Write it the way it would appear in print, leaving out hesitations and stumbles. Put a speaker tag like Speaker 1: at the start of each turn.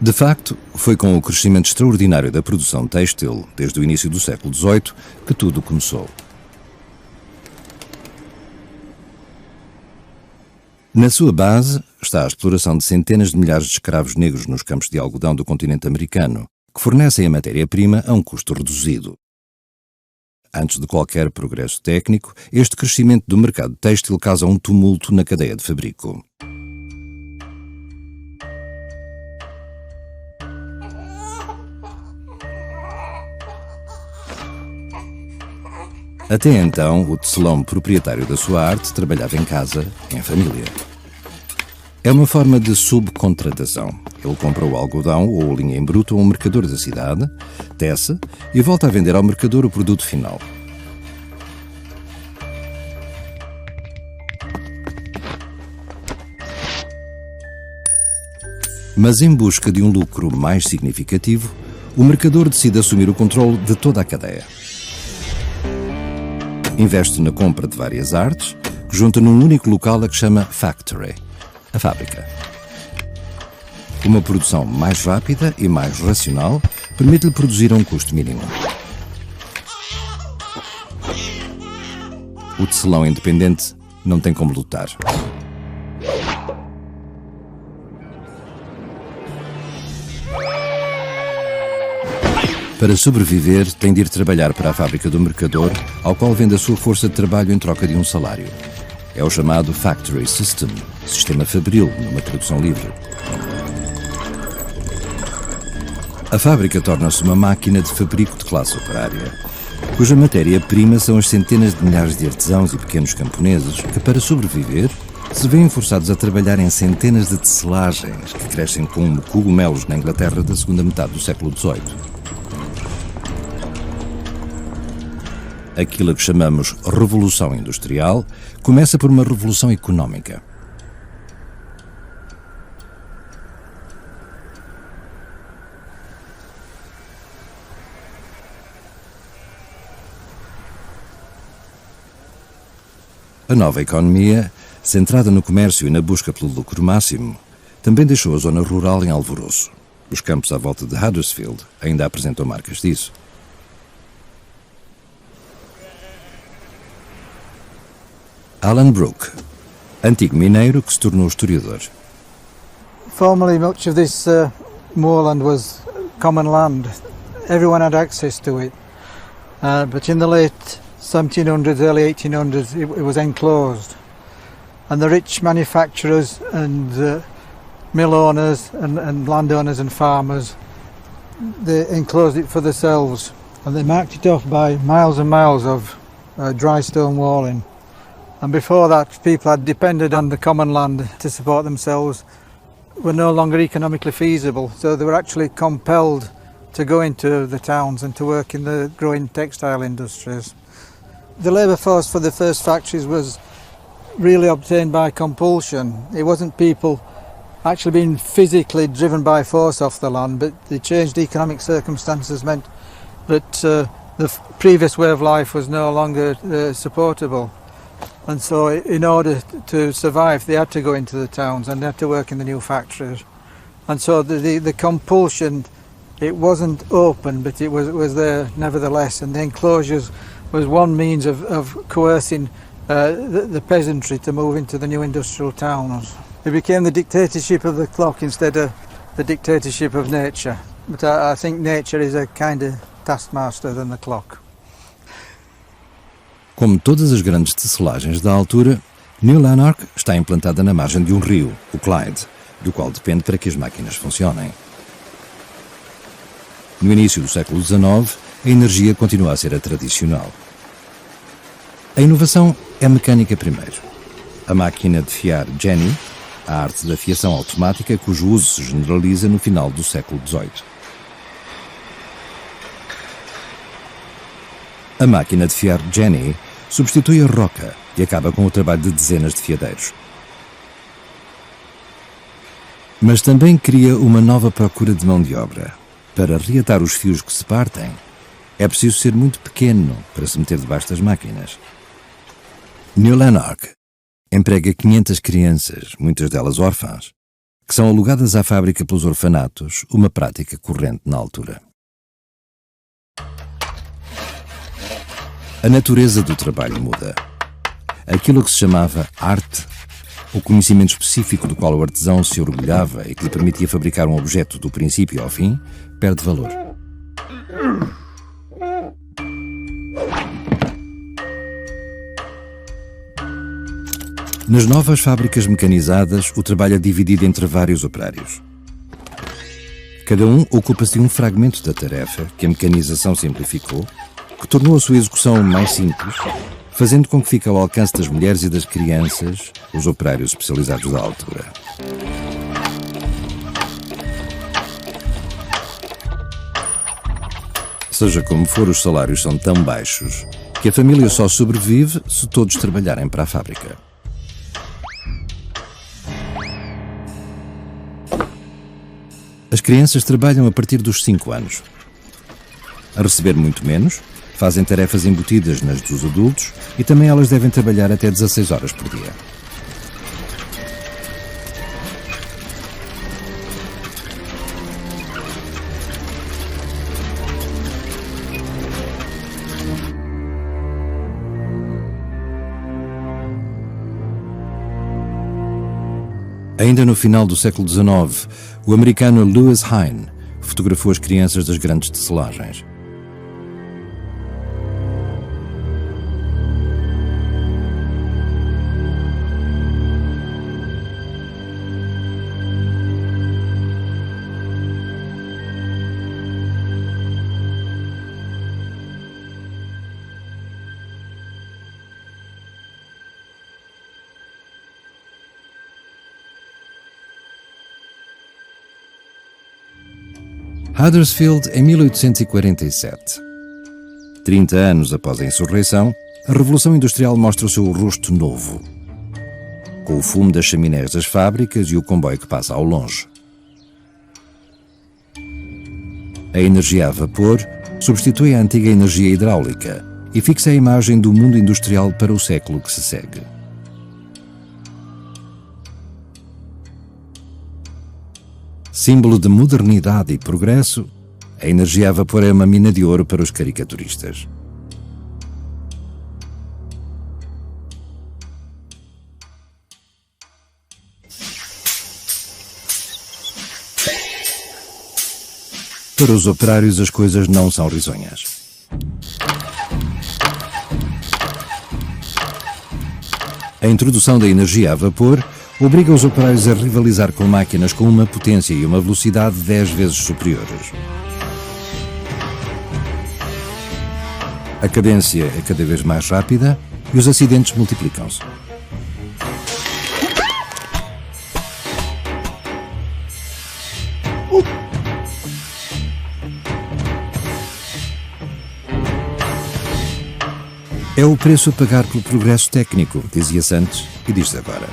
Speaker 1: De facto, foi com o crescimento extraordinário da produção têxtil, desde o início do século XVIII, que tudo começou. Na sua base está a exploração de centenas de milhares de escravos negros nos campos de algodão do continente americano, que fornecem a matéria-prima a um custo reduzido. Antes de qualquer progresso técnico, este crescimento do mercado têxtil causa um tumulto na cadeia de fabrico. Até então, o tecelão proprietário da sua arte trabalhava em casa, em família. É uma forma de subcontratação. Ele compra o algodão ou a linha em bruto a um mercador da cidade, tece e volta a vender ao mercador o produto final. Mas em busca de um lucro mais significativo, o mercador decide assumir o controle de toda a cadeia. Investe na compra de várias artes, que junta num único local a que chama factory, a fábrica. Uma produção mais rápida e mais racional permite-lhe produzir a um custo mínimo. O tecelão independente não tem como lutar. Para sobreviver, tem de ir trabalhar para a fábrica do mercador, ao qual vende a sua força de trabalho em troca de um salário. É o chamado Factory System, sistema fabril, numa tradução livre. A fábrica torna-se uma máquina de fabrico de classe operária, cuja matéria-prima são as centenas de milhares de artesãos e pequenos camponeses que, para sobreviver, se veem forçados a trabalhar em centenas de tecelagens que crescem como cogumelos na Inglaterra da segunda metade do século XVIII. Aquilo que chamamos Revolução Industrial começa por uma revolução económica. A nova economia, centrada no comércio e na busca pelo lucro máximo, também deixou a zona rural em alvoroço. Os campos à volta de Huddersfield ainda apresentam marcas disso. Alan Brooke, antigo mineiro que se tornou historiador.
Speaker 2: Formerly, much of this moorland was common land. Everyone had access to it. But in the late 1700s, early 1800s, it was enclosed. And the rich manufacturers and mill owners and landowners and farmers, they enclosed it for themselves. And they marked it off by miles and miles of dry stone walling. And before that, people had depended on the common land to support themselves, were no longer economically feasible, so they were actually compelled to go into the towns and to work in the growing textile industries. The labour force for the first factories was really obtained by compulsion. It wasn't people actually being physically driven by force off the land, but the changed economic circumstances meant that the previous way of life was no longer supportable. And so in order to survive, they had to go into the towns and they had to work in the new factories. And so the compulsion, it wasn't open, but it was there nevertheless. And the enclosures was one means of coercing the peasantry to move into the new industrial towns. It became the dictatorship of the clock instead of the dictatorship of nature. But I think nature is a kind of taskmaster than the clock.
Speaker 1: Como todas as grandes tecelagens da altura, New Lanark está implantada na margem de um rio, o Clyde, do qual depende para que as máquinas funcionem. No início do século XIX, a energia continua a ser a tradicional. A inovação é mecânica primeiro. A máquina de fiar Jenny, a arte da fiação automática cujo uso se generaliza no final do século XVIII. A máquina de fiar Jenny substitui a roca e acaba com o trabalho de dezenas de fiadeiros. Mas também cria uma nova procura de mão de obra. Para reatar os fios que se partem, é preciso ser muito pequeno para se meter debaixo das máquinas. New Lanark emprega 500 crianças, muitas delas órfãs, que são alugadas à fábrica pelos orfanatos, uma prática corrente na altura. A natureza do trabalho muda. Aquilo que se chamava arte, o conhecimento específico do qual o artesão se orgulhava e que lhe permitia fabricar um objeto do princípio ao fim, perde valor. Nas novas fábricas mecanizadas, o trabalho é dividido entre vários operários. Cada um ocupa-se de um fragmento da tarefa que a mecanização simplificou, que tornou a sua execução mais simples, fazendo com que fique ao alcance das mulheres e das crianças, os operários especializados da altura. Seja como for, os salários são tão baixos que a família só sobrevive se todos trabalharem para a fábrica. As crianças trabalham a partir dos 5 anos. A receber muito menos, fazem tarefas embutidas nas dos adultos e também elas devem trabalhar até 16 horas por dia. Ainda no final do século XIX, o americano Lewis Hine fotografou as crianças das grandes tecelagens. Huddersfield, em 1847. 30 anos após a insurreição, a Revolução Industrial mostra o seu rosto novo, com o fumo das chaminés das fábricas e o comboio que passa ao longe. A energia a vapor substitui a antiga energia hidráulica e fixa a imagem do mundo industrial para o século que se segue. Símbolo de modernidade e progresso, a energia a vapor é uma mina de ouro para os caricaturistas. Para os operários, as coisas não são risonhas. A introdução da energia a vapor obriga os operários a rivalizar com máquinas com uma potência e uma velocidade 10 vezes superiores. A cadência é cada vez mais rápida e os acidentes multiplicam-se. É o preço a pagar pelo progresso técnico, dizia-se antes e diz-se agora.